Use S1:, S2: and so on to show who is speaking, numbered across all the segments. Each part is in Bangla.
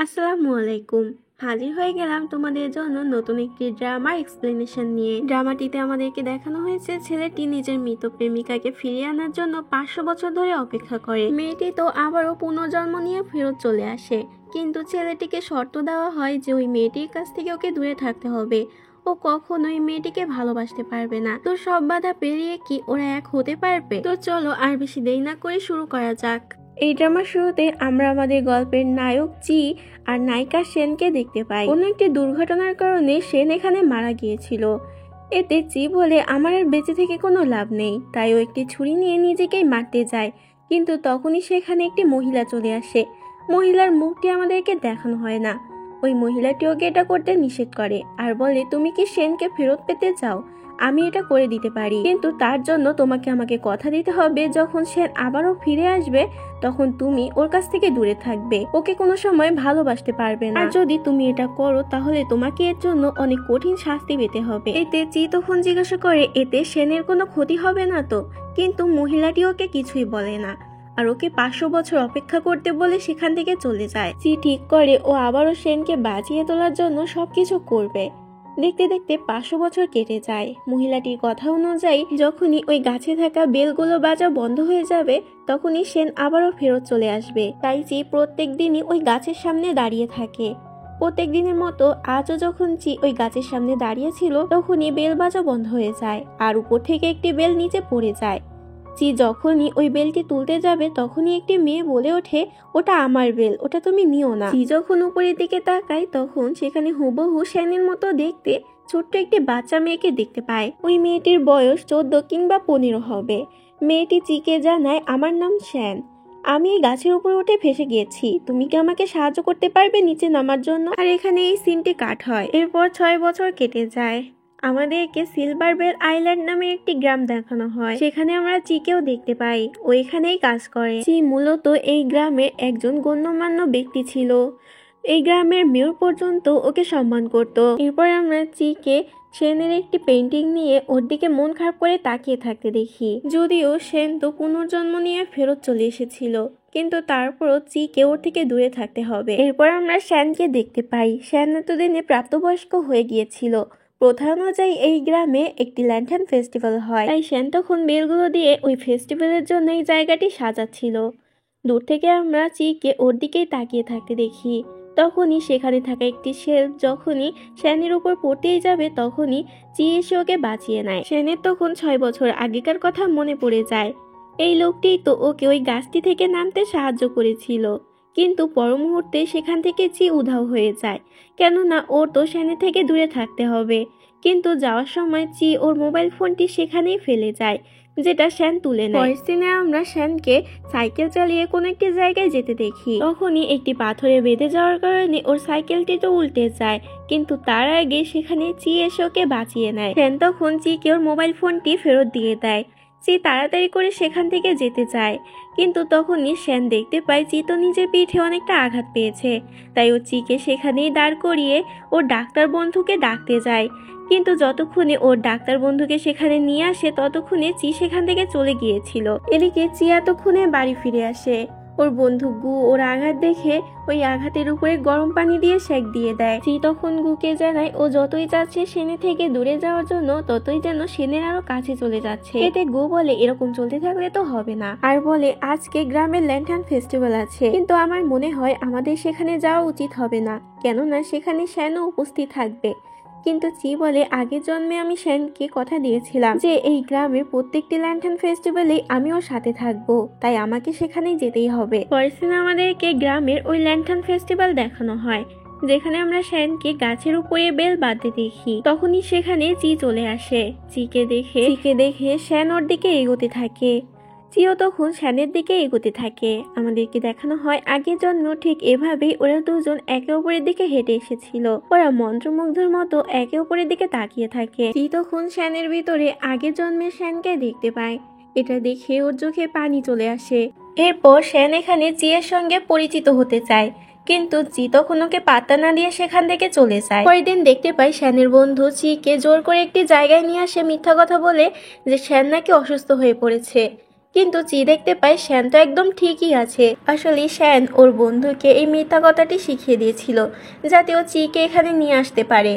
S1: আসসালামু আলাইকুম। হাজির হয়ে গেলাম তোমাদের জন্য নতুন একটি ড্রামা এক্সপ্লেনেশন নিয়ে। ড্রামাটিতে আমাদেরকে দেখানো হয়েছে ছেলেটি নিজের মৃত প্রেমিকাকে ফিরিয়ে আনার জন্য 500 বছর ধরে অপেক্ষা করে। মেয়েটি তো আবারও পুনর্জন্ম নিয়ে ফেরত চলে আসে, কিন্তু ছেলেটিকে শর্ত দেওয়া হয় যে ওই মেয়েটির কাছ থেকে ওকে দূরে থাকতে হবে। ও কখনোই মেয়েটিকে ভালোবাসতে পারবে না। তো সব বাধা পেরিয়ে কি ওরা এক হতে পারবে? তো চলো আর বেশি দেরি না করে শুরু করা যাক। এই ড্রামার শুরুতে আমরা আমাদের গল্পের নায়ক চি আর নায়িকা সেনকে দেখতে পাই। কোনো একটি দুর্ঘটনার কারণে সেন এখানে মারা গিয়েছিল। এতে চি বলে আমার আর বেঁচে থেকে কোনো লাভ নেই, তাই ও একটি ছুরি নিয়ে নিজেকেই মারতে যায়। কিন্তু তখনই সেখানে একটি মহিলা চলে আসে। মহিলার মুখটি আমাদেরকে দেখানো হয় না। ওই মহিলাটি ওকে এটা করতে নিষেধ করে আর বলে, তুমি কি সেনকে ফেরত পেতে চাও? আমি এটা করে দিতে পারি, কিন্তু তার জন্য তোমাকে আমাকে কথা দিতে হবে যখন সেন আবারও ফিরে আসবে তখন তুমি ওর কাছ থেকে দূরে থাকবে, ওকে কোনো সময় ভালোবাসতে পারবে না। আর যদি তুমি এটা করো তাহলে তোমাকে এর জন্য অনেক কঠিন শাস্তি পেতে হবে। এতে চি তখন জিজ্ঞাসা করে, এতে সেনের কোনো ক্ষতি হবে না তো? কিন্তু মহিলাটি ওকে কিছুই বলে না আর ওকে 500 বছর অপেক্ষা করতে বলে সেখান থেকে চলে যায়। চি ঠিক করে ও আবারও সেনকে বাঁচিয়ে তোলার জন্য সবকিছু করবে। দেখতে দেখতে 500 বছর কেটে যায়। মহিলাটির কথা অনুযায়ী যখনই ওই গাছে থাকা বেলগুলো বাজা বন্ধ হয়ে যাবে তখনই সেন আবারও ফেরত চলে আসবে। তাই চি প্রত্যেক দিনই ওই গাছের সামনে দাঁড়িয়ে থাকে। প্রত্যেক দিনের মতো আজও যখন চি ওই গাছের সামনে দাঁড়িয়ে ছিল তখনই বেল বাজা বন্ধ হয়ে যায় আর উপর থেকে একটি বেল নিচে পড়ে যায়। চি যখনই ওই বেলটি তুলতে যাবে তখনই একটি মেয়ে বলে ওঠে, ওটা আমার বেল, ওটা তুমি নিও না। চি যখন উপরের দিকে তাকায় তখন সেখানে হুবহু সেনের মতো দেখতে ছোট্ট একটি বাচ্চা মেয়েকে দেখতে পায়। ওই মেয়েটির বয়স 14 কিংবা 15 হবে। মেয়েটি চিকে জানায়, আমার নাম শ্যান, আমি এই গাছের উপর উঠে ফেসে গিয়েছি, তুমি কি আমাকে সাহায্য করতে পারবে নিচে নামার জন্য? আর এখানে এই সিনটি কাট হয়। এরপর 6 বছর কেটে যায়। আমাদেরকে সিলভার বেল আইল্যান্ড নামে একটি গ্রাম দেখানো হয়। সেখানে আমরা চিকেও দেখতে পাই, ও এখানেই কাজ করে। চি মূলত এই গ্রামের একজন গণ্যমান্য ব্যক্তি ছিল। এই গ্রামের মেয়র পর্যন্ত ওকে সম্মান করত। এরপর আমরা চিকে সেনের একটি পেন্টিং নিয়ে ওর দিকে মন খারাপ করে তাকিয়ে থাকতে দেখি। যদিও সেন তো পুনর্জন্ম নিয়ে ফেরত চলে এসেছিল, কিন্তু তারপরও চিকে ওর থেকে দূরে থাকতে হবে। এরপর আমরা শ্যানকে দেখতে পাই। শ্যান এতদিনে প্রাপ্তবয়স্ক হয়ে গিয়েছিল। প্রথা অনুযায়ী এই গ্রামে একটি ল্যান্টার্ন ফেস্টিভ্যাল হয়, তাই শ্যান তখন বেলগুলো দিয়ে ওই ফেস্টিভ্যালের জন্য এই জায়গাটি সাজাচ্ছিল। দূর থেকে আমরা চিকে ওর দিকেই তাকিয়ে থাকতে দেখি। তখনই সেখানে থাকা একটি শেলফ যখনই শ্যানের উপর পড়তেই যাবে তখনই চি এসে ওকে বাঁচিয়ে নেয়। শ্যানের তখন 6 বছর আগেকার কথা মনে পড়ে যায়। এই লোকটিই তো ওকে ওই গাছটি থেকে নামতে সাহায্য করেছিল। কিন্তু পর মুহূর্তে সেখান থেকে চি উধাও হয়ে যায়, কেননা ওর তো শ্যানের থেকে দূরে থাকতে হবে। কিন্তু যাওয়ার সময় চি ওর মোবাইল ফোনটি সেখানেই ফেলে যায়, যেটা শ্যান তুলে নেয়। পরের সিনে আমরা শ্যানকে সাইকেল চালিয়ে কোনো একটি জায়গায় যেতে দেখি। তখনই একটি পাথরে বেঁধে যাওয়ার কারণে ওর সাইকেলটি তো উল্টে যায়, কিন্তু তার আগে সেখানে চি এসে ওকে বাঁচিয়ে নেয়। শ্যান তখন চিকে ওর মোবাইল ফোনটি ফেরত দিয়ে দেয়। চি তাড়াতাড়ি করে সেখান থেকে যেতে চায়, কিন্তু তখনই শ্যান দেখতে পায় চি তো নিজের পিঠে অনেকটা আঘাত পেয়েছে। তাই ও চিকে সেখানেই দাঁড় করিয়ে ওর ডাক্তার বন্ধুকে ডাকতে যায়। কিন্তু যতক্ষণে ওর ডাক্তার বন্ধুকে সেখানে নিয়ে আসে ততক্ষণে চি সেখান থেকে চলে গিয়েছিল। এদিকে চি এতক্ষণে বাড়ি ফিরে আসে। ওর বন্ধু গু ওর আঘাত দেখে ওই আঘাতের উপরে গরম পানি দিয়ে সেক দিয়ে দেয়। চি তখন গুকে জানায় ও যতই যাচ্ছে সেনের থেকে দূরে যাওয়ার জন্য ততই যেন সেনের আরো কাছে চলে যাচ্ছে। এতে গু বলে, এরকম চলতে থাকলে তো হবে না, আর বলে আজকে গ্রামের ল্যান্টার্ন ফেস্টিভ্যাল আছে, কিন্তু আমার মনে হয় আমাদের সেখানে যাওয়া উচিত হবে না, কেননা সেখানে শ্যানও উপস্থিত থাকবে। কিন্তু চি বলে, আগের জন্মে আমি শ্যানকে কথা দিয়েছিলাম যে এই গ্রামের প্রত্যেকটি ল্যান্টার্ন ফেস্টিভ্যালে আমি ওর সাথে থাকবো, তাই আমাকে সেখানেই যেতেই হবে। পরের দিন আমাদেরকে গ্রামের ওই ল্যান্টার্ন ফেস্টিভ্যাল দেখানো হয়, যেখানে আমরা শ্যানকে গাছের উপরে বেল বাঁধতে দেখি। তখনই সেখানে চি চলে আসে। চিকে দেখে শ্যান ওর দিকে এগোতে থাকে। চিও তখন শ্যানের দিকে এগোতে থাকে। আমাদেরকে দেখানো হয় আগের জন্ম ঠিক এভাবেই ওরা দুজন একে অপরের দিকে হেঁটে এসেছিল। ওরা মন্ত্রমুগ্ধের মতো একে অপরের দিকে তাকিয়ে থাকে। চি তখন শ্যানের ভিতরে আগের জন্মের শ্যানকে দেখতে পায়। এটা দেখে ওর চোখে পানি চলে আসে। এরপর শ্যান এখানে চিয়ের সঙ্গে পরিচিত হতে চায়, কিন্তু চি তখন ওকে পাত্তা না দিয়ে সেখান থেকে চলে যায়। পরের দিন দেখতে পাই শ্যানের বন্ধু চিকে জোর করে একটি জায়গায় নিয়ে আসে মিথ্যা কথা বলে যে শ্যান নাকি অসুস্থ হয়ে পড়েছে। কিন্তু চি দেখতে পায় শ্যান তো একদম ঠিকই আছে। আসলে শ্যান ওর বন্ধুকে এই মিথ্যা কথাটি শিখিয়ে দিয়েছিল যাতে ও চিকে এখানে নিয়ে আসতে পারে।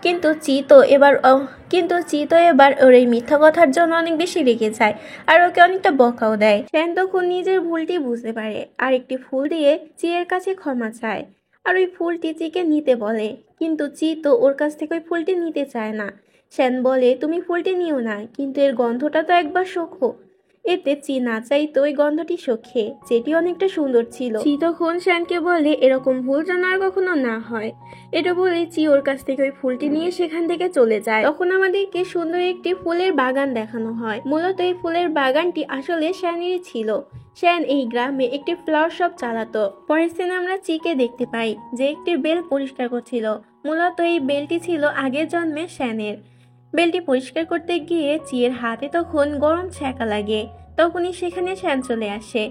S1: কিন্তু চি তো এবার ওর এই মিথ্যা কথার জন্য অনেক বেশি রেগে যায় আর ওকে অনেকটা বকাও দেয়। শ্যান তখন নিজের ভুলটি বুঝতে পারে আর একটি ফুল দিয়ে চিয়ের কাছে ক্ষমা চায় আর ওই ফুলটি চিকে নিতে বলে। কিন্তু চি তো ওর কাছ থেকে ওই ফুলটি নিতে চায় না। শ্যান বলে, তুমি ফুলটি নিও না, কিন্তু এর গন্ধটা তো একবার শোকো। এতে চি না চাইতো ওই গন্ধটি শোকে, যেটি অনেকটা সুন্দর ছিল। চি তখন শ্যানকে বলে এরকম ভুল যেন আর কখনো না হয়। এটা বলে চি ওর কাছ থেকে ওই ফুলটি নিয়ে সেখান থেকে চলে যায়। তখন আমাদেরকে সুন্দর একটি ফুলের বাগান দেখানো হয়। মূলত এই ফুলের বাগানটি আসলে শ্যানেরই ছিল। শ্যান এই গ্রামে একটি ফ্লাওয়ার শপ চালাতো। পরের দিন আমরা চিকে দেখতে পাই যে একটি বেল পরিষ্কার করছিল। মূলত এই বেলটি ছিল আগের জন্মে শ্যানের। বেলটি পরিষ্কার করতে গিয়ে চিয়ের হাতে তখন গরম ছ্যাঁকা লাগে। তখনই সেখানে শ্যান চলে আসে।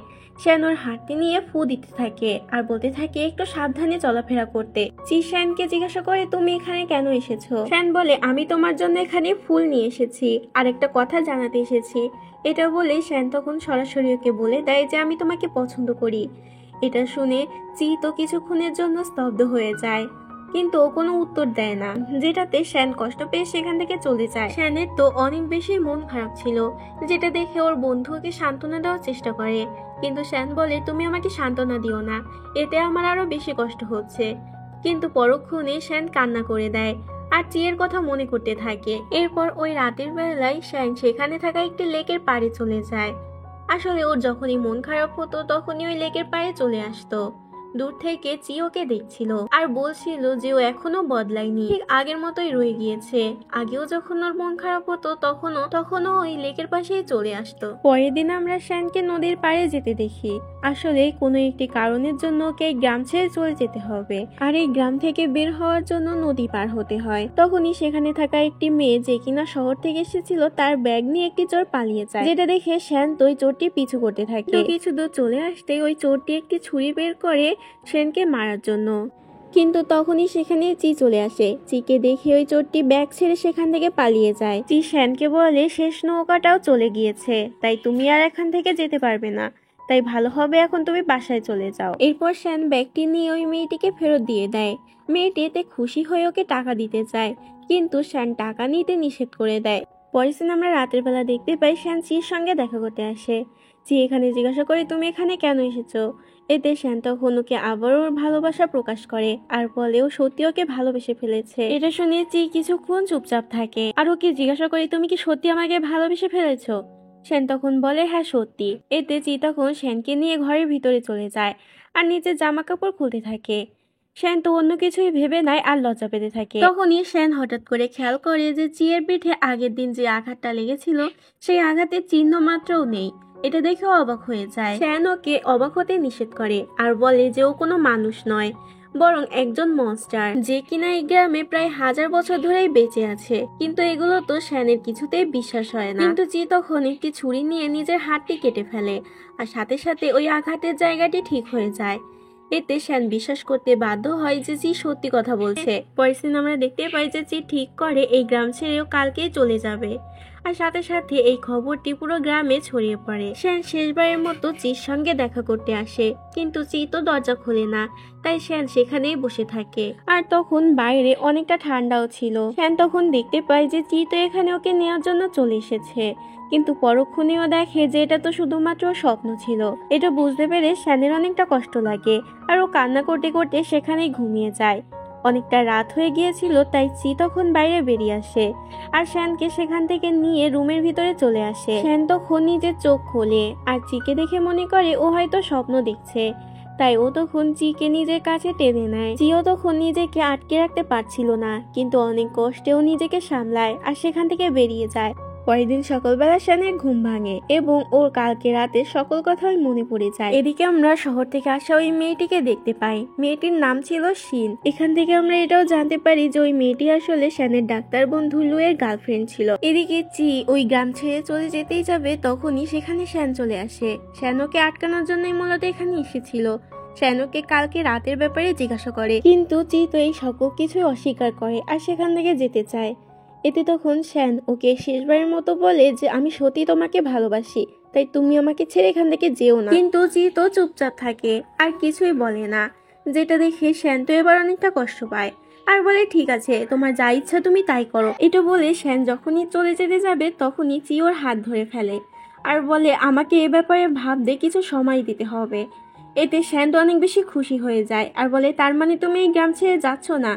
S1: শ্যান ওর হাতটি নিয়ে ফু দিতে থাকে আর বলতে থাকে একটু সাবধানে চলাফেরা করতে। চি শ্যানকে জিজ্ঞাসা করে, তুমি এখানে কেন এসেছো? শ্যান বলে, আমি তোমার জন্য এখানে ফুল নিয়ে এসেছি আর একটা কথা জানাতে এসেছি। এটা বলে শ্যান তখন সরাসরি ওকে বলে দেয় যে আমি তোমাকে পছন্দ করি। এটা শুনে চি তো কিছুক্ষণের জন্য স্তব্ধ হয়ে যায়, কিন্তু ও কোনো উত্তর দেয় না, যেটাতে শ্যান কষ্ট পেয়ে সেখান থেকে চলে যায়। শ্যানের তো অনেক বেশি মন খারাপ ছিল, যেটা দেখে ওর বন্ধু ওকে সান্ত্বনা দেওয়ার চেষ্টা করে। কিন্তু শ্যান বলে, তুমি আমাকে সান্ত্বনা দিও না, এতে আমার আরো বেশি কষ্ট হচ্ছে। কিন্তু পরক্ষণে শ্যান কান্না করে দেয় আর চিয়ের কথা মনে করতে থাকে। এরপর ওই রাতের বেলায় শ্যান সেখানে থাকা একটি লেকের পাড়ে চলে যায়। আসলে ওর যখনই মন খারাপ হতো তখনই ওই লেকের পাড়ে চলে আসতো। দূর থেকে চি ওকে দেখছিল আর বলছিল যে ও এখনো বদলায়নি, ঠিক আগের মতোই রয়ে গিয়েছে। আগেও যখন ওর মন খারাপ হতো তখনও ওই লেকের পাশেই চলে আসতো। পরের দিন আমরা শ্যানকে নদীর পাড়ে যেতে দেখি। আসলে কোনো একটি কারণের জন্য ওকে গ্রাম ছেড়ে চলে যেতে হবে আর এই গ্রাম থেকে বের হওয়ার জন্য নদী পার হতে হয়। তখনই সেখানে থাকা একটি মেয়ে যে কিনা শহর থেকে এসেছিল তার ব্যাগ নিয়ে একটি চোর পালিয়ে যায়, যেটা দেখে শ্যান তো ওই চোরটি পিছু করতে থাকে। কিছু দূর চলে আসতে ওই চোরটি একটি ছুরি বের করে শ্যানকে মারার জন্য। কিন্তু তখনই সেখানে চি চলে আসে। চিকে দেখে ওই চোরটি ব্যাগ ছেড়ে সেখান থেকে পালিয়ে যায়। চি শ্যানকে বলে, শেষ নৌকাটাও চলে গিয়েছে, তাই তুমি আর এখান থেকে যেতে পারবে না, তাই ভালো হবে এখন তুমি বাসায় চলে যাও। এরপর শ্যান ব্যাগটি নিয়ে ওই মেয়েটিকে ফেরত দিয়ে দেয়। মেয়েটি এতে খুশি হয়ে ওকে টাকা দিতে চায়, কিন্তু শ্যান টাকা নিতে নিষেধ করে দেয়। পরের দিন আমরা রাতের বেলা দেখতে পাই শ্যান চির সঙ্গে দেখা করতে আসে। চি এখানে জিজ্ঞাসা করে, তুমি এখানে কেন এসেছো? এতে শ্যান তখন ওকে আবারও ওর ভালোবাসা প্রকাশ করে আর বলে ও সত্যি ওকে ভালোবেসে ফেলেছে। এটা শুনে চি কিছুক্ষণ চুপচাপ থাকে আর ওকে জিজ্ঞাসা করে, তুমি কি সত্যি আমাকে ভালোবেসে ফেলেছো? শ্যান তখন বলে, হ্যাঁ সত্যি। এতে চি তখন শ্যানকে নিয়ে ঘরের ভিতরে চলে যায় আর নিজের জামা কাপড় খুলতে থাকে। শ্যান তো অন্য কিছুই ভেবে নেয় আর লজ্জা পেতে থাকে। তখনই শ্যান হঠাৎ করে খেয়াল করে যে চিয়ের পিঠে আগের দিন যে আঘাতটা লেগেছিল সেই আঘাতের চিহ্ন মাত্রও নেই। এটা দেখেও অবাক হয়ে যায়। শ্যান ওকে অবাক হতে নিষেধ করে আর বলে যে ও কোনো মানুষ নয়, বরং একজন মনস্টার, যে কিনা এই গ্রামে প্রায় 1000 বছর ধরেই বেঁচে আছে। কিন্তু এগুলো তো শ্যানের কিছুতেই বিশ্বাস হয় না। কিন্তু চি তখন একটি ছুরি নিয়ে নিজের হাতটি কেটে ফেলে আর সাথে সাথে ওই আঘাতের জায়গাটি ঠিক হয়ে যায়। এতে শ্যান বিশ্বাস করতে বাধ্য হয় যে চি সত্যি কথা বলছে। পরের দিন আমরা দেখতে পাই যে চি ঠিক করে এই গ্রাম ছেড়েও কালকেই চলে যাবে আর সাথে সাথে এই খবরটি পুরো গ্রামে ছড়িয়ে পড়ে। শ্যান শেষবারের মতো চির সঙ্গে দেখা করতে আসে, কিন্তু চি তো দরজা খোলে না, তাই শ্যান সেখানেই বসে থাকে। আর তখন বাইরে অনেকটা ঠান্ডাও ছিল। শ্যান তখন দেখতে পায় যে চি তো এখানে ওকে নেওয়ার জন্য চলে এসেছে, কিন্তু পরক্ষণেও দেখে যে এটা তো শুধুমাত্র স্বপ্ন ছিল। এটা বুঝতে পেরে শ্যানের অনেকটা কষ্ট লাগে আর ও কান্না করতে করতে সেখানেই ঘুমিয়ে যায়। অনেকটা রাত হয়ে গিয়েছিল, তাই চি তখন বাইরে বেরিয়ে আসে আর শ্যানকে সেখান থেকে নিয়ে রুমের ভিতরে চলে আসে। শ্যান তখন নিজের চোখ খোলে আর চিকে দেখে মনে করে ও হয়তো স্বপ্ন দেখছে, তাই ও তখন চিকে নিজের কাছে টেনে নেয়। চিও তখন নিজেকে আটকে রাখতে পারছিল না, কিন্তু অনেক কষ্টেও নিজেকে সামলায় আর সেখান থেকে বেরিয়ে যায়। পরের দিন সকালবেলা শ্যানের ঘুম ভাঙে এবং ওর কালকে রাতে সকল কথাই মনে পড়ে যায়। এদিকে আমরা শহর থেকে আসা ওই মেয়েটিকে দেখতে পাই। মেয়েটির নাম ছিল শিন। এখান থেকে আমরা এটাও জানতে পারি যে ওই মেয়েটি আসলে শ্যানের ডাক্তার বন্ধু লুয়ের গার্লফ্রেন্ড ছিল। এদিকে চি ওই গ্রাম ছেড়ে চলে যেতেই যাবে, তখনই সেখানে শ্যান চলে আসে। শ্যান ওকে আটকানোর জন্যই মূলত এখানে এসেছিল। শ্যান ওকে কালকে রাতের ব্যাপারে জিজ্ঞাসা করে, কিন্তু চি তো এই সকল কিছুই অস্বীকার করে আর সেখান থেকে যেতে চায়। এতে তখন শ্যান ওকে শেষবারের মতো বলে যে আমি সত্যি তোমাকে ভালোবাসি, তাই তুমি আমাকে ছেড়ে এখান থেকে যেও না। কিন্তু চি তো চুপচাপ থাকে আর কিছুই বলে না, যেটা দেখে শ্যান তো এবার অনেকটা কষ্ট পায় আর বলে ঠিক আছে তোমার যা ইচ্ছা তুমি তাই করো। এটা বলে শ্যান যখনই চলে যেতে যাবে তখনই চি ওর হাত ধরে ফেলে আর বলে আমাকে এ ব্যাপারে ভাবতে কিছু সময় দিতে হবে। এতে শ্যান তো অনেক বেশি খুশি হয়ে যায় আর বলে তার মানে তুমি এই গ্রাম ছেড়ে যাচ্ছ না।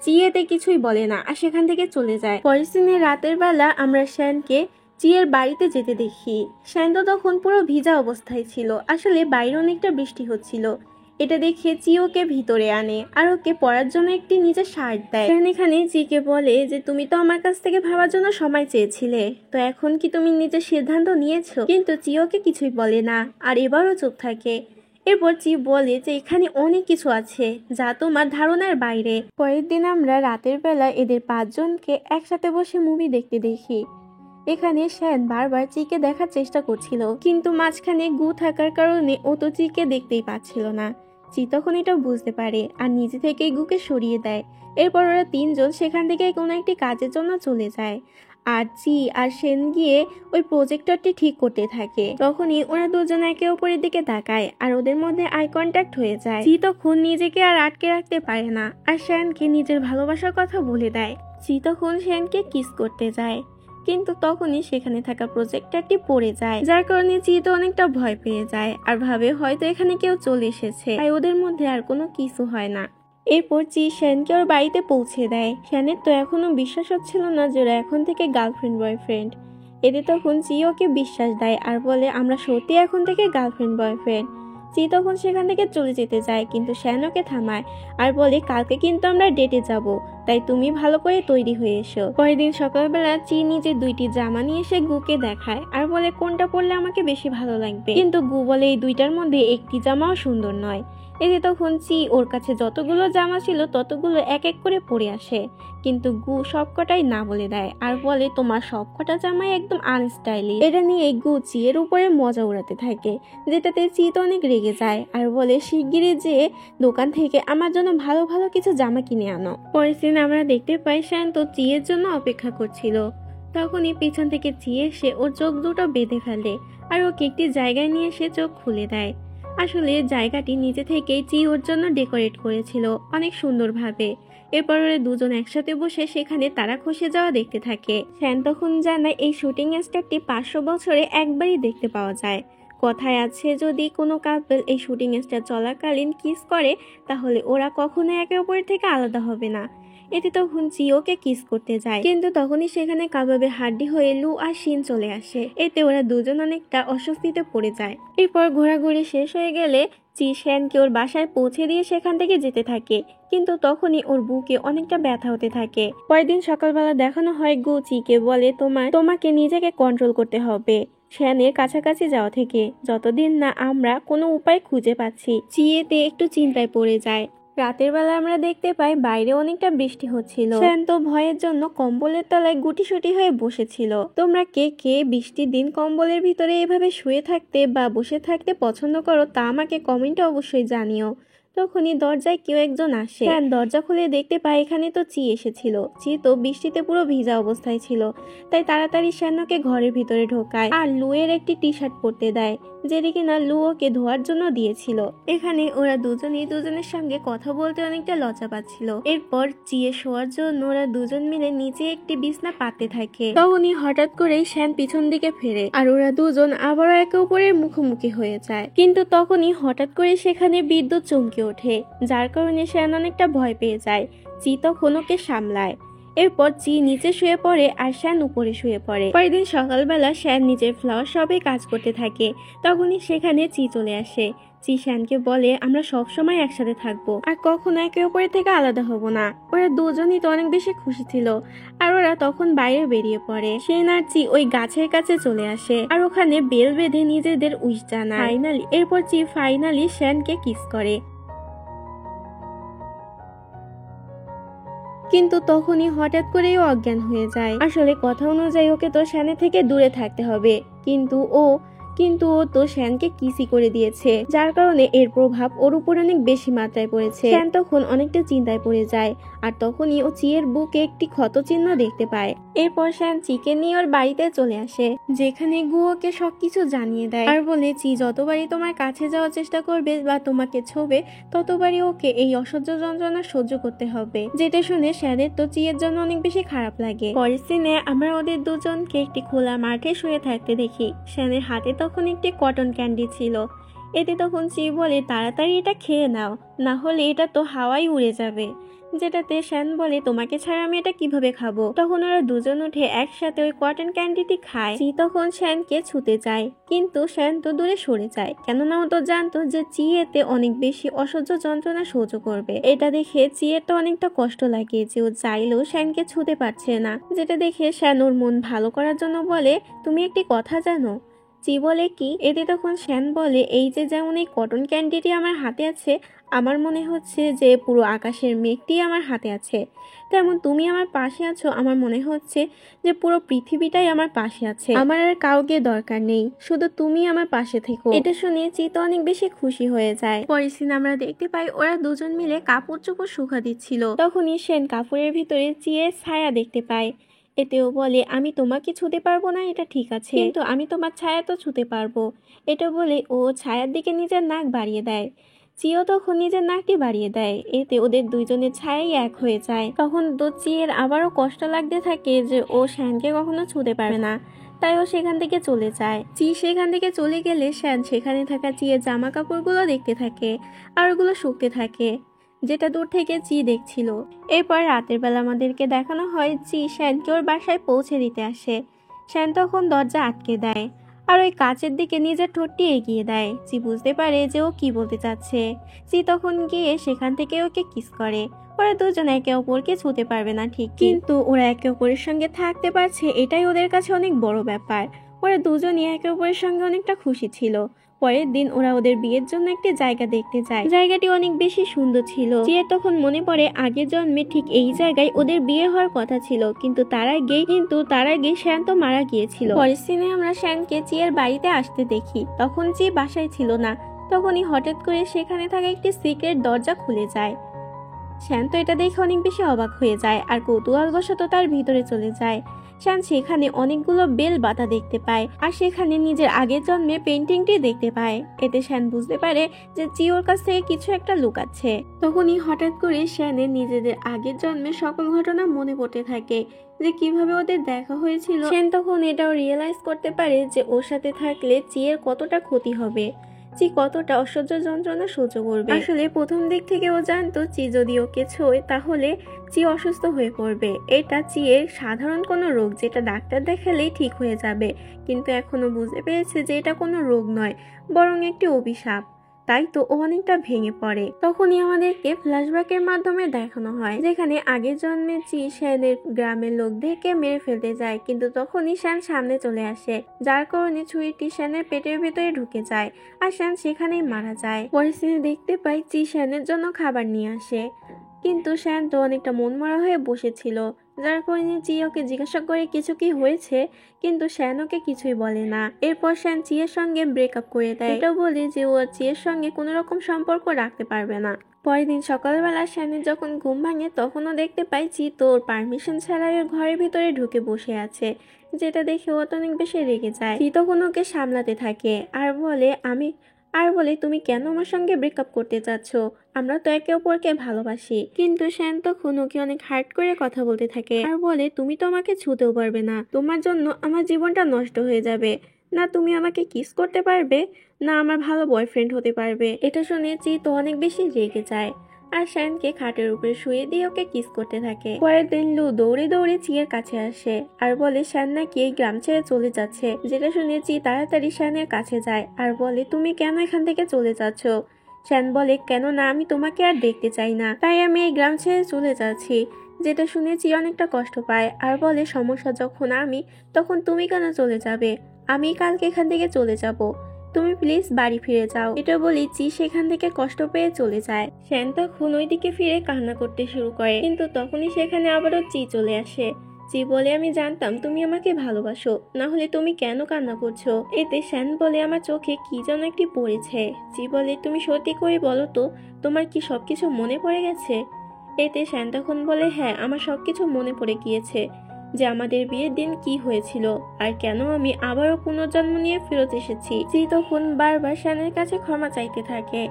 S1: চি এতে কিছুই বলে না আর সেখান থেকে চলে যায়। পরের দিনে রাতের বেলা আমরা শ্যানকে চিয়ের বাড়িতে যেতে দেখি। শ্যান তো তখন পুরো ভিজা অবস্থায় ছিল, আসলে বাইরে অনেকটা বৃষ্টি হচ্ছিল। এটা দেখে চি ওকে ভিতরে আনে আর ওকে পরার জন্য একটি নিজের শার্ট দেয়। শ্যান এখানে চিকে বলে যে তুমি তো আমার কাছ থেকে ভাবার জন্য সময় চেয়েছিলে, তো এখন কি তুমি নিজের সিদ্ধান্ত নিয়েছো? কিন্তু চি ওকে কিছুই বলে না আর এবারও চুপ থাকে। এরপর চি বলে যে এখানে অনেক কিছু আছে যা তোমার ধারণার বাইরে। পরের দিন আমরা রাতের বেলা এদের 5 জনকে একসাথে বসে মুভি দেখতে দেখি। এখানে শ্যান বারবার চিকে দেখার চেষ্টা করছিল, কিন্তু মাঝখানে গু থাকার কারণে ও তো চিকে দেখতেই পাচ্ছিল না। চি তখন এটা বুঝতে পারে আর নিজে থেকেই গুকে সরিয়ে দেয়। এরপর ওরা 3 জন সেখান থেকে কোনো একটি কাজের জন্য চলে যায় আর চি আর শ্যান গিয়ে ওই প্রজেক্টরটি ঠিক করতে থাকে। তখনই ওরা দুজন একে অপরের দিকে তাকায় আর ওদের মধ্যে আই কন্ট্যাক্ট হয়ে যায়। চি তখন নিজেকে আর আটকে রাখতে পারে না আর শ্যানকে নিজের ভালোবাসার কথা বলে দেয়। চি তখন শ্যানকে কিস করতে যায়, কিন্তু তখনই সেখানে থাকা প্রজেক্টরটি পড়ে যায়, যার কারণে চি তো অনেকটা ভয় পেয়ে যায় আর ভাবে হয়তো এখানে কেউ চলে এসেছে, তাই ওদের মধ্যে আর কোনো কিছু হয় না। এরপর চি শ্যানকে ওর বাড়িতে পৌঁছে দেয়। শ্যানের তো এখনো বিশ্বাস হচ্ছিল না যে ওরা এখন থেকে গার্লফ্রেন্ড বয়ফ্রেন্ড। এতে তখন চি ওকে বিশ্বাস দেয় আর বলে আমরা সত্যি এখন থেকে গার্লফ্রেন্ড বয়ফ্রেন্ড। চি তখন সেখান থেকে চলে যেতে যায়, কিন্তু শ্যান ওকে থামায় আর বলে কালকে কিন্তু আমরা ডেটে যাব, তাই তুমি ভালো করে তৈরি হয়ে এসো। পরের দিন সকালবেলা চি নিজে 2টি জামা নিয়ে এসে গুকে দেখায় আর বলে কোনটা পরলে আমাকে বেশি ভালো লাগবে, কিন্তু গু বলে এই 2টার মধ্যে একটি জামাও সুন্দর নয়। এতে তখন চি ওর কাছে যতগুলো জামা ছিল ততগুলো এক এক করে পরে আসে, কিন্তু গু সবকটাই না বলে দেয় আর বলে তোমার সবকটা জামাই একদম আনস্টাইলিশ। এটা নিয়ে গু চি এর উপরে মজা উড়াতে থাকে, যেটাতে চি তো অনেক রেগে যায় আর বলে শিগগিরই যে দোকান থেকে আমার জন্য ভালো ভালো কিছু জামা কিনে আনো। পরের দিন আমরা দেখতে পাই শ্যান তো চি এর জন্য অপেক্ষা করছিল। তখনই পিছন থেকে চি এসে ওর চোখ দুটো বেঁধে ফেলে আর ওকে একটি জায়গায় নিয়ে এসে চোখ খুলে দেয়। আসলে জায়গাটি নিজে থেকেই চি ওর জন্য ডেকোরেট করেছিল অনেক সুন্দরভাবে। এরপর ওরা দুজন একসাথে বসে সেখানে তারা খসে যাওয়া দেখতে থাকে। শ্যান তখন জানায় এই শুটিং স্টারটি 500 বছরে একবারই দেখতে পাওয়া যায়। কথায় আছে যদি কোনো কাপল এই শুটিং স্টার চলাকালীন কিস করে তাহলে ওরা কখনোই একে অপরের থেকে আলাদা হবে না। এতে তখন চিওকে কিস করতে যায়, কিন্তু তখনই সেখানে কাবাবে হাড্ডি হয়ে লু আর শিন চলে আসে। এতে ওরা দুজন অনেকটা অস্বস্তিতে পড়ে যায়। এরপর ঘোরাঘুরি শেষ হয়ে গেলে চি শ্যানকে ওর বাসায় পৌঁছে দিয়ে সেখান থেকে যেতে থাকে, কিন্তু তখনই ওর বুকে অনেকটা ব্যথা হতে থাকে। পরের দিন সকালবেলা দেখানো হয় গু চিকে বলে তোমাকে নিজেকে কন্ট্রোল করতে হবে শ্যানের কাছাকাছি যাওয়া থেকে, যতদিন না আমরা কোনো উপায় খুঁজে পাচ্ছি। চিয়েতে একটু চিন্তায় পড়ে যায়। রাতের বেলা আমরা দেখতে পাই বাইরে অনেকটা বৃষ্টি হচ্ছিল। শ্যান তো ভয়ের জন্য কম্বলের তলায় গুটিসুটি হয়ে বসেছিল। তোমরা কে কে বৃষ্টির দিন কম্বলের ভিতরে এভাবে শুয়ে থাকতে বা বসে থাকতে পছন্দ করো তা আমাকে কমেন্টে অবশ্যই জানিও। তখনই দরজায় কেউ একজন আসে। শ্যান দরজা খুলে দেখতে পায় এখানে তো চি এসেছিল। চি তো বৃষ্টিতে পুরো ভিজা অবস্থায় ছিল, তাই তাড়াতাড়ি শ্যানকে ঘরের ভিতরে ঢোকায় আর লুয়ের একটি টি শার্ট পরতে দেয়, যেটি কিনা লু ওকে ধোয়ার জন্য দিয়েছিল। এখানে ওরা দুজনেই দুজনের সঙ্গে কথা বলতে অনেকটা লজ্জা পাচ্ছিল। এরপর চিয়ে শোয়ার জন্য ওরা দুজন মিলে নিচে একটি বিছনা পাততে থাকে। তখনই হঠাৎ করেই শ্যান পিছন দিকে ফেরে আর ওরা দুজন আবারও একে অপরের মুখোমুখি হয়ে যায়, কিন্তু তখনই হঠাৎ করে সেখানে বিদ্যুৎ চমকে ওঠে, যার কারণে শ্যান অনেকটা ভয় পেয়ে যায়। চি তখন ওকে সামলায়। এরপর চি নিচে শুয়ে পড়ে আর শ্যান উপরে শুয়ে পড়ে। পরের দিন সকালবেলা শ্যান নিজের ফ্লাওয়ার শপে কাজ করতে থাকে। তখনই সেখানে চি চলে আসে। চি শ্যানকে বলে আমরা সব সময় একসাথে থাকবো আর কখনো একে অপরের থেকে আলাদা হব না। ওরা দুজনই তো অনেক বেশি খুশি ছিল আর ওরা তখন বাইরে বেরিয়ে পড়ে। শ্যান আর চি ওই গাছের কাছে চলে আসে আর ওখানে বেল বেঁধে নিজেদের উইশ জানায়। এরপর চি ফাইনালি শ্যানকে কিস করে, কিন্তু তখনই হঠাৎ করেই অজ্ঞান হয়ে যায়। আসলে কথা অনুযায়ী ওকে তো শ্যানের থেকে দূরে থাকতে হবে, কিন্তু ও কিন্তু ও তো শ্যানকে কিসই করে দিয়েছে, যার কারণে এর প্রভাব ওর উপর অনেক বেশি মাত্রায় পড়েছে। শ্যান তখন অনেকটা চিন্তায় পড়ে যায়, আর তখনই ও চিয়ের বুকে একটি ক্ষত চিহ্ন দেখতে পায়। এরপর শ্যান চিকে নিয়ে ওর বাড়িতে চলে আসে, যেখানে গুয়োকে সবকিছু জানিয়ে দেয় আর বলে চি যতবারই তোমার কাছে যাওয়ার চেষ্টা করবে বা তোমাকে ছোবে ততবারই ওকে এই অসহ্য যন্ত্রণা সহ্য করতে হবে। যেটা শুনে শ্যানের তো চিয়ের জন্য অনেক বেশি খারাপ লাগে। পরের সিনে আমরা ওদের দুজনকে একটি খোলা মাঠে শুয়ে থাকতে দেখি। শ্যানের হাতে তখন একটি কটন ক্যান্ডি ছিল। এতে তখন চি বলে তাড়াতাড়ি এটা খেয়ে নাও, না হলে এটা তো হাওয়ায় উড়ে যাবে। যেটাতে শ্যান বলে তোমাকে ছাড়া আমি এটা কিভাবে খাবো। তখন ওরা দুজন উঠে একসাথে ওই কটন ক্যান্ডিটি খায়। চি তখন শ্যানকে ছুতে যায়, কিন্তু শ্যান তো দূরে সরে যায়, কেননা ও তো জানতো যে চি এতে অনেক বেশি অসহ্য যন্ত্রণা সহ্য করবে। এটা দেখে চিয়ের তো অনেকটা কষ্ট লাগে যে ও চাইলেও শ্যানকে ছুতে পারছে না। যেটা দেখে শ্যান ওর মন ভালো করার জন্য বলে তুমি একটি কথা জানো। চি বলে কি। এতে তখন শ্যান বলে এই যে যেমন এই কটন ক্যান্ডিটি আমার হাতে আছে, আমার মনে হচ্ছে যে পুরো আকাশের মেঘটি আমার হাতে আছে, তেমন তুমি আমার পাশে আছো, আমার মনে হচ্ছে যে পুরো পৃথিবীটাই আমার পাশে আছে, আমার আর কাউকে দরকার নেই, শুধু তুমি আমার পাশে থেকো। এটা শুনে চিতো অনেক বেশি খুশি হয়ে যায়। পরের সিন আমরা দেখতে পাই ওরা দুজন মিলে কাপড় চোপড় শুকা দিচ্ছিল। তখনই শ্যান কাপড়ের ভিতরে চিয়ের ছায়া দেখতে পায়। এতেও বলে আমি তোমাকে ছুতে পারবো না, এটা ঠিক আছে, কিন্তু আমি তোমার ছায়া তো ছুতে পারবো। এটা বলে ও ছায়ার দিকে নিজের নাক বাড়িয়ে দেয়। চিও তখন নিজের নাকটি বাড়িয়ে দেয়। এতে ওদের দুইজনের ছায়াই এক হয়ে যায়। তখন তো চিয়ের আবারও কষ্ট লাগতে থাকে যে ও শ্যানকে কখনো ছুতে পারবে না, তাই ও সেখান থেকে চলে যায়। চি সেখান থেকে চলে গেলে শ্যান সেখানে থাকা চিয়ের জামা কাপড়গুলো দেখতে থাকে আর ওগুলো শুকতে থাকে, যেটা দূর থেকে চি দেখছিল। এরপর রাতের বেলা আমাদেরকে দেখানো হয় চি শ্যানকে ওর বাসায় পৌঁছে দিতে আসে। শ্যান তখন দরজা আটকে দেয় আর ওই কাচের দিকে নিজের ঠোঁটটি এগিয়ে দেয়। চি বুঝতে পারে যে ও কি বলতে চাচ্ছে। চি তখন গিয়ে সেখান থেকে ওকে কিস করে। ওরা দুজন একে অপরকে ছুতে পারবে না ঠিক, কিন্তু ওরা একে অপরের সঙ্গে থাকতে পারছে, এটাই ওদের কাছে অনেক বড় ব্যাপার। ওরা দুজনই একে অপরের সঙ্গে অনেকটা খুশি ছিল। পরের দিন ওরা ওদের বিয়ের জন্য একটি জায়গা দেখতে যায়। জায়গাটি অনেক বেশি সুন্দর ছিল। চিয়ের তখন মনে পড়ে আগের জন্মে ঠিক এই জায়গায় ওদের বিয়ে হওয়ার কথা ছিল, কিন্তু তার আগে শ্যান তো মারা গিয়েছিল। পরের সিনে আমরা শ্যানকে চিয়ের বাড়িতে আসতে দেখি। তখন চি বাসায় ছিল না। তখনই হঠাৎ করে সেখানে থাকা একটি সিক্রেট দরজা খুলে যায়। শ্যান তো এটা দেখে অনেক বেশি অবাক হয়ে যায় আর কৌতূহলবশত তার ভিতরে চলে যায়। শ্যান সেখানে অনেকগুলো বেল বাতা দেখতে পায় আর সেখানে নিজের আগের জন্মে পেন্টিংটি দেখতে পায়। এতে শ্যান বুঝতে পারে যে চিওর কাছ থেকে কিছু একটা লুকাচ্ছে। তখনই হঠাৎ করে শ্যানের নিজেদের আগের জন্মের সকল ঘটনা মনে পড়তে থাকে, যে কিভাবে ওদের দেখা হয়েছিল। শ্যান তখন এটাও রিয়েলাইজ করতে পারে যে ওর সাথে থাকলে চিয়ের কতটা ক্ষতি হবে, চি কতটা অসহ্য যন্ত্রণা সহ্য করবে। আসলে প্রথম দিক থেকে ও জানতো চি যদি ওকে ছোঁয় তাহলে চি অসুস্থ হয়ে পড়বে। এটা চিয়ের সাধারণ কোনো রোগ, যেটা ডাক্তার দেখালেই ঠিক হয়ে যাবে, কিন্তু এখনো বুঝতে পেরেছে যে এটা কোনো রোগ নয়, বরং একটি অভিশাপ। তাই তো ও অনেকটা ভেঙে পড়ে। তখনই আমাদেরকে ফ্ল্যাশব্যাকের মাধ্যমে দেখানো হয় যেখানে আগের জন্মে চি শ্যানের গ্রামের লোকদেরকে মেরে ফেলতে যায়, কিন্তু তখনই শ্যান সামনে চলে আসে, যার কারণে ছুরিটি শ্যানের পেটের ভেতরে ঢুকে যায় আর শ্যান সেখানেই মারা যায়। পরে সিনে দেখতে পাই চি শ্যানের জন্য খাবার নিয়ে আসে, কিন্তু শ্যান তো অনেকটা মনমরা হয়ে বসেছিল, যার কারণে চি ওকে জিজ্ঞাসা করে কিছু কি হয়েছে, কিন্তু শ্যান ওকে কিছুই বলে না। এরপর শ্যান চিয়ের সঙ্গে ব্রেকআপ করে দেয়। এটা বলে যে ও চিয়ের সঙ্গে কোনো রকম সম্পর্ক রাখতে পারবে না। পরের দিন সকালবেলা শ্যানের যখন ঘুম ভাঙে তখনও দেখতে পাই চি তোর পারমিশন ছাড়াই ওর ঘরের ভিতরে ঢুকে বসে আছে, যেটা দেখে ও তো অনেক বেশি রেগে যায়। চি তখন ওকে সামলাতে থাকে আর বলে তুমি কেন আমার সঙ্গে ব্রেকআপ করতে চাচ্ছ, আমরা তো একে অপরকে ভালোবাসি। কিন্তু শ্যান তখন ওকে অনেক হার্ট করে কথা বলতে থাকে আর বলে তুমি তো আমাকে ছুঁতেও পারবে না, তোমার জন্য আমার জীবনটা নষ্ট হয়ে যাবে, না তুমি আমাকে কিস করতে পারবে, না আমার ভালো বয়ফ্রেন্ড হতে পারবে। এটা শুনে চি তো অনেক বেশি রেগে যায় আর শ্যানকে খাটের উপরে শুয়ে দিয়ে ওকে কিস করতে থাকে। পরের দিন লু দৌড়ে দৌড়ে চিয়ের কাছে আসে আর বলে শ্যান নাকি এই গ্রাম ছেড়ে চলে যাচ্ছে, যেটা শুনে চি তাড়াতাড়ি শ্যানের কাছে যায় আর বলে তুমি কেন এখান থেকে চলে যাচ্ছ। শ্যান বলে কেন না আমি তোমাকে আর দেখতে চাই না, তাই আমি এই গ্রাম ছেড়ে চলে যাচ্ছি। যেটা শুনে চি অনেকটা কষ্ট পায় আর বলে সমস্যা যখন আমি, তখন তুমি কেন চলে যাবে, আমি কালকে এখান থেকে চলে যাব, তুমি প্লিজ বাড়ি ফিরে যাও। এটা বলি চি সেখান থেকে কষ্ট পেয়ে চলে যায়। শ্যান তখন ওইদিকে ফিরে কান্না করতে শুরু করে, কিন্তু তখনই সেখানে আবারও চি চলে আসে। চি বলে, আমি জানতাম তুমি আমাকে ভালোবাসো, না হলে তুমি কেন কান্না করছো? এতে শ্যান বলে, আমার চোখে কি যেন একটি পড়েছে। চি বলে, তুমি সত্যি করে বলো তো, তোমার কি সবকিছু মনে পড়ে গেছে? এতে শ্যান তখন বলে, হ্যাঁ, আমার সবকিছু মনে পড়ে গিয়েছে, যে আমাদের বিয়ের দিন কি হয়েছিল আর কেন আমি আবারও পুনর্জন্ম নিয়ে ফেরত এসেছি। চি তখন বারবার শ্যানের কাছে ক্ষমা চাইতে থাকে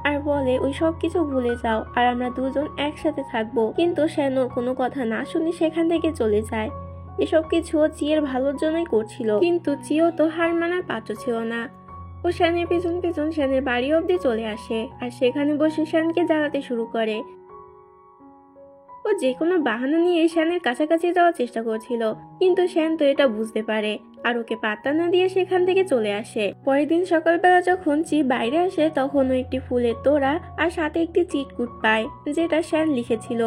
S1: আর বলে, ওই সব কিছু ভুলে যাও আর আমরা দুজন একসাথে থাকবো। কিন্তু শ্যান ওর কোনো কথা না শুনে সেখান থেকে চলে যায়। এসব কিছু চিয়ের ভালোর জন্যই করছিল, কিন্তু চিও তো হার মানার পাত্র ছিল না। ও শ্যানের পেছন পেছন শ্যানের বাড়ি অব্দি চলে আসে আর সেখানে বসে শ্যানকে জ্বালাতে শুরু করে। ও যে কোনো বাহানা নিয়ে শ্যানের কাছাকাছি যাওয়ার চেষ্টা করছিল, কিন্তু শ্যান তো এটা বুঝতে পারে আর ওকে পাত্তা না দিয়ে সেখান থেকে চলে আসে। পরের দিন সকালবেলা যখন চি বাইরে আসে তখন ও একটি ফুলের তোড়া আর সাথে একটি চিটকুট পায়, যেটা শ্যান লিখেছিল।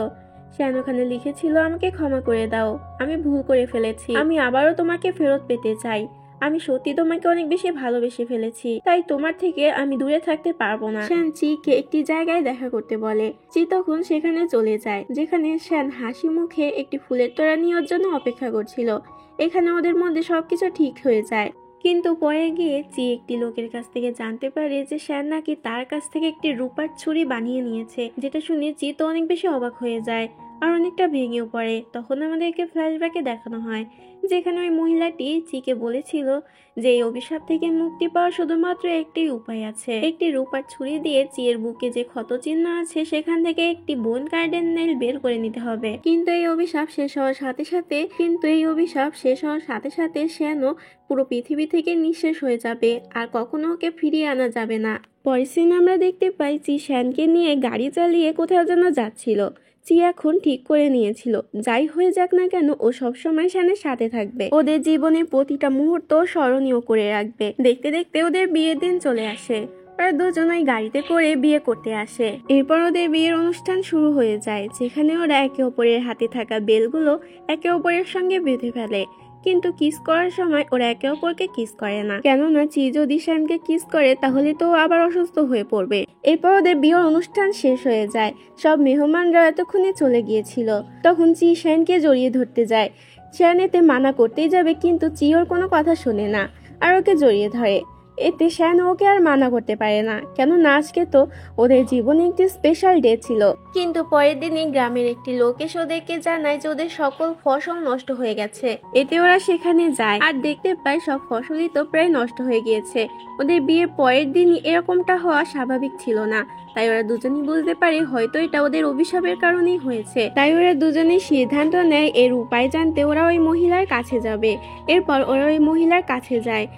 S1: শ্যান ওখানে লিখেছিল, আমাকে ক্ষমা করে দাও, আমি ভুল করে ফেলেছি, আমি আবারও তোমাকে ফেরত পেতে চাই, আমি সত্যি তোমাকে অনেক বেশি ভালোবেসে ফেলেছি, তাই তোমার থেকে আমি দূরে থাকতে পারবো না। শ্যান চিকে একটি জায়গায় দেখা করতে বলে। চি তখন সেখানে চলে যায়, যেখানে শ্যান হাসি মুখে একটি ফুলের তোড়া নেওয়ার জন্য অপেক্ষা করছিল। এখানে ওদের মধ্যে সবকিছু ঠিক হয়ে যায়, কিন্তু পরে গিয়ে চি একটি লোকের কাছ থেকে জানতে পারে যে শ্যান নাকি তার কাছ থেকে একটি রূপার ছুরি বানিয়ে নিয়েছে, যেটা শুনে চি তো অনেক বেশি অবাক হয়ে যায় আর অনেকটা ভেঙেও পড়ে। তখন আমাদেরকে ফ্ল্যাশব্যাকে দেখানো হয় যেখানে ওই মহিলাটি চিকে বলেছিল যে এই অভিশাপ থেকে মুক্তি পাওয়ার শুধুমাত্র একটি উপায় আছে, একটি রূপার ছুরি দিয়ে চিয়ের বুকে যে ক্ষত চিহ্ন আছে সেখান থেকে একটি বোন গার্ডেন নেল বের করে নিতে হবে। কিন্তু এই অভিশাপ শেষ হওয়ার সাথে সাথে শ্যানও পুরো পৃথিবী থেকে নিঃশেষ হয়ে যাবে আর কখনো ওকে ফিরিয়ে আনা যাবে না। পরের সিন আমরা দেখতে পাই চি শ্যানকে নিয়ে গাড়ি চালিয়ে কোথাও যেন যাচ্ছিল। চি এখন ঠিক করে নিয়েছিল, যাই হয়ে যাক না কেন ও সবসময় শ্যানের সাথে থাকবে, ওদের জীবনের প্রতিটা মুহূর্ত স্মরণীয় করে রাখবে। দেখতে দেখতে ওদের বিয়ের দিন চলে আসে, ওরা দুজনেই গাড়িতে করে বিয়ে করতে আসে। এরপর ওদের বিয়ের অনুষ্ঠান শুরু হয়ে যায়, যেখানে ওরা একে অপরের হাতে থাকা বেলগুলো একে অপরের সঙ্গে বেঁধে ফেলে। কিন্তু কিস করার সময় ওরা একে অপরকে কিস করে না, কেননা চি যদি শ্যানকে কিস করে তাহলে তো আবার অসুস্থ হয়ে পড়বে। এরপর ওদের বিয়ের অনুষ্ঠান শেষ হয়ে যায়, সব মেহমানরা এতক্ষণে চলে গিয়েছিল। তখন চি শ্যানকে জড়িয়ে ধরতে যায়। শ্যান এতে মানা করতেই যাবে, কিন্তু চি ওর কোনো কথা শোনে না আর ওকে জড়িয়ে ধরে। এতে শ্যান ওকে আর মানা করতে পারে না, কেননা আজকে তো ওদের জীবনে একটি স্পেশাল ডে ছিল। কিন্তু পরের দিনই গ্রামের একটি লোক এসে ওদেরকে জানায় যে ওদের সকল ফসল নষ্ট হয়ে গেছে। এতে ওরা সেখানে যায় আর দেখতে পায় সব ফসলই তো প্রায় নষ্ট হয়ে গিয়েছে। ওদের বিয়ের পরের দিনই এরকমটা হওয়া স্বাভাবিক ছিল না, তাই ওরা দুজনেই বুঝতে পারে হয়তো এটা ওদের অভিশাপের কারণেই হয়েছে। তাই ওরা দুজনেই সিদ্ধান্ত নেয় এর উপায় জানতে ওরা ওই মহিলার কাছে যাবে। এরপর ওরা ওই মহিলার কাছে যায়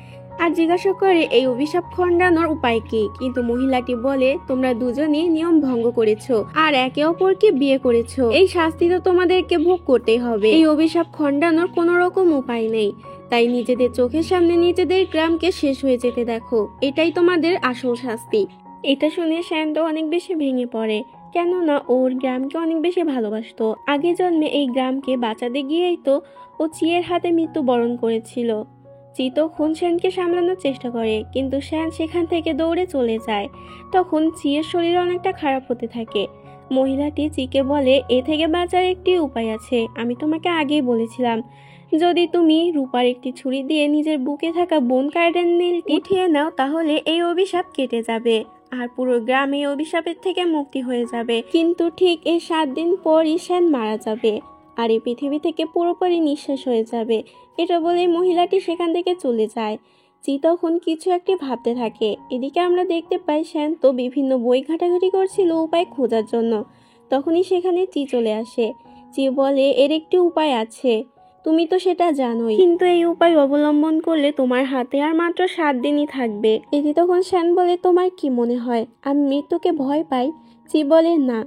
S1: আর জিজ্ঞাসা করে এই অভিশাপ খণ্ডানোর উপায় কি। কিন্তু মহিলাটি বলে, তোমরা দুজনেই নিয়ম ভঙ্গ করেছো আর একে অপরকে বিয়ে করেছো, এই শাস্তি তো তোমাদেরকে ভোগ করতেই হবে। এই অভিশাপ খণ্ডানোর কোনো রকম উপায় নেই, তাই নিজেদের চোখের সামনে নিজেদের গ্রামকে শেষ হয়ে যেতে দেখো, এটাই তোমাদের আসল শাস্তি। এটা শুনে শ্যান তো অনেক বেশি ভেঙে পড়ে, কেননা ওর গ্রামকে অনেক বেশি ভালোবাসতো। আগে জন্মে এই গ্রামকে বাঁচাতে গিয়েই তো ও চিয়ের হাতে মৃত্যুবরণ করেছিল। চি তখন শ্যানকে সামলানোর চেষ্টা করে, কিন্তু শ্যান সেখান থেকে দৌড়ে চলে যায়। তখন চিয়ের শরীর অনেকটা খারাপ হতে থাকে। মহিলাটি চিকে বলে, এ থেকে বাঁচার একটি উপায় আছে, আমি তোমাকে আগেই বলেছিলাম, যদি তুমি রূপার একটি ছুরি দিয়ে নিজের বুকে থাকা বোন গার্ডেন নীলটি উঠিয়ে নাও তাহলে এই অভিশাপ কেটে যাবে আর পুরো গ্রাম এই অভিশাপের থেকে মুক্তি হয়ে যাবে। কিন্তু ঠিক এর 7 দিন পরই শ্যান মারা যাবে আর এই পৃথিবী থেকে পুরোপুরি নিঃশেষ হয়ে যাবে। এটা বলে মহিলাটি সেখান থেকে চলে যায়। চি তখন কিছু একটি ভাবতে থাকে। এদিকে আমরা দেখতে পাই শ্যান তো বিভিন্ন বই ঘাটাঘাটি করছিল উপায় খোঁজার জন্য। তখনই সেখানে চি চলে আসে। চি বলে, এর একটি উপায় আছে, তুমি তো সেটা জানোই, কিন্তু এই উপায় অবলম্বন করলে তোমার হাতে আর মাত্র 7 দিনই থাকবে। এটি তখন শ্যান বলে, তোমার কি মনে হয় আমি মৃত্যুকে ভয় পাই? চি বলে, না,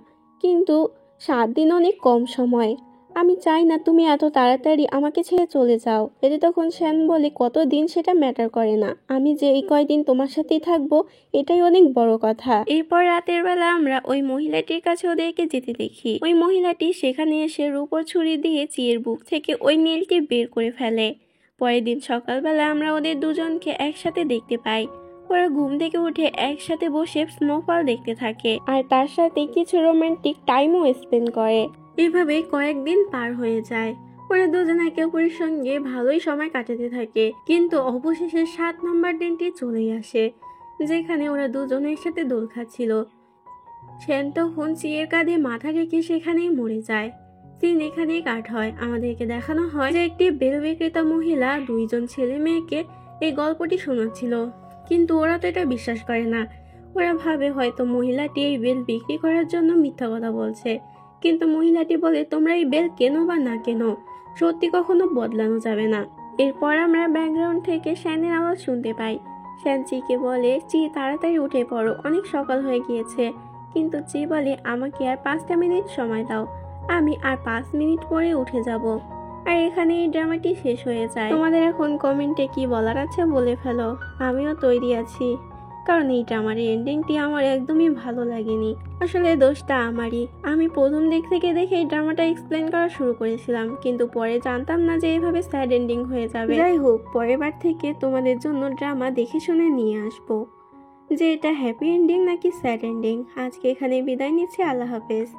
S1: কিন্তু 7 দিন অনেক কম সময়, আমি চাই না তুমি এত তাড়াতাড়ি আমাকে ছেড়ে চলে যাও। এতে তখন শ্যান বলে, কতদিন সেটা ম্যাটার করে না, আমি যে এই কয়দিন তোমার সাথেই থাকবো এটাই অনেক বড় কথা। এরপর রাতের বেলা আমরা ওই মহিলাটির কাছে ওদেরকে যেতে দেখি। ওই মহিলাটি সেখানে এসে রূপোর ছুরি দিয়ে চিয়ের বুক থেকে ওই নীলটি বের করে ফেলে। পরের দিন সকালবেলা আমরা ওদের দুজনকে একসাথে দেখতে পাই। ওরা ঘুম থেকে উঠে একসাথে বসে স্নোফল দেখতে থাকে আর তার সাথে কিছু রোমান্টিক টাইমও স্পেন্ড করে। এভাবে কয়েকদিন পার হয়ে যায়। ওরা দুজন একে অপরের সঙ্গে ভালোই সময় কাটাতে থাকে, কিন্তু অবশেষে 7 নম্বর দিনটি চলেই আসে, যেখানে ওরা দুজন একসাথে দোল খাচ্ছিল। সেন তখন চিয়ের কাঁধে মাথা রেখে সেখানেই মরে যায়। সিন এখানেই কাট হয়। আমাদেরকে দেখানো হয় যে একটি বেল বিক্রেতা মহিলা 2জন ছেলে মেয়েকে এই গল্পটি শোনাচ্ছিল, কিন্তু ওরা তো এটা বিশ্বাস করে না। ওরা ভাবে হয়তো মহিলাটি এই বেল বিক্রি করার জন্য মিথ্যা কথা বলছে, কিন্তু মহিলাটি বলে তোমরা এই বেল কেনো বা না কেনো, সত্যি কখনো বদলানো যাবে না। এরপর আমরা ব্যাকগ্রাউন্ড থেকে শ্যানের আওয়াজ শুনতে পাই। শ্যান চিকে বলে, চি তাড়াতাড়ি উঠে পড়ো, অনেক সকাল হয়ে গিয়েছে। কিন্তু চি বলে, আমাকে আর 5টা মিনিট সময় দাও, আমি আর 5 মিনিট পরে উঠে যাব। আর এখানে এই ড্রামাটি শেষ হয়ে যায়। তোমাদের এখন কমেন্টে কি বলার আছে বলে ফেলো, আমিও তৈরি আছি, কারণ এই ড্রামার এন্ডিংটি আমার একদমই ভালো লাগেনি। আসলে দোষটা আমারই, আমি প্রথম দিক থেকে দেখে এই ড্রামাটা এক্সপ্লেন করা শুরু করেছিলাম, কিন্তু পরে জানতাম না যে এভাবে স্যাড এন্ডিং হয়ে যাবে। যাই হোক, পরের বার থেকে তোমাদের জন্য ড্রামা দেখে শুনে নিয়ে আসবো যে এটা হ্যাপি এন্ডিং নাকি স্যাড এন্ডিং। আজকে এখানে বিদায় নিচ্ছি, আল্লাহ হাফেজ।